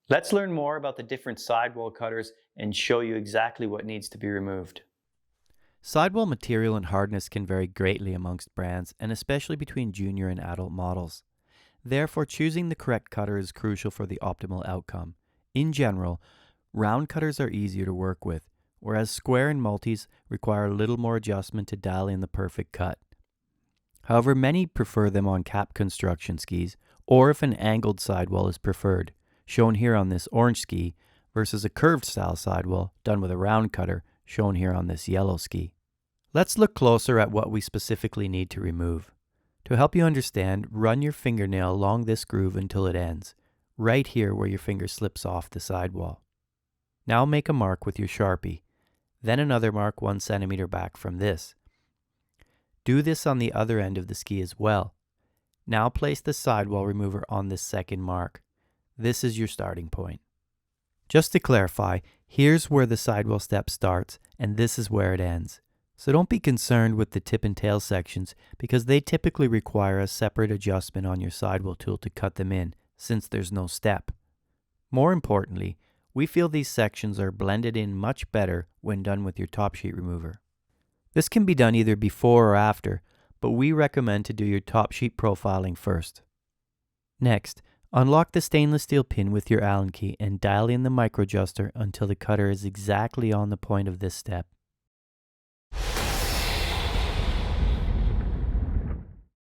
Let's learn more about the different sidewall cutters and show you exactly what needs to be removed. Sidewall material and hardness can vary greatly amongst brands and especially between junior and adult models. Therefore, choosing the correct cutter is crucial for the optimal outcome. In general, round cutters are easier to work with, whereas square and multis require a little more adjustment to dial in the perfect cut. However, many prefer them on cap construction skis, or if an angled sidewall is preferred, shown here on this orange ski, versus a curved style sidewall done with a round cutter, shown here on this yellow ski. Let's look closer at what we specifically need to remove. To help you understand, run your fingernail along this groove until it ends, right here where your finger slips off the sidewall. Now make a mark with your Sharpie, then another mark 1 centimeter back from this. Do this on the other end of the ski as well. Now place the sidewall remover on this second mark. This is your starting point. Just to clarify, here's where the sidewall step starts and this is where it ends. So don't be concerned with the tip and tail sections because they typically require a separate adjustment on your sidewall tool to cut them in since there's no step. More importantly, we feel these sections are blended in much better when done with your top sheet remover. This can be done either before or after, but we recommend to do your top sheet profiling first. Next, unlock the stainless steel pin with your Allen key and dial in the micro adjuster until the cutter is exactly on the point of this step.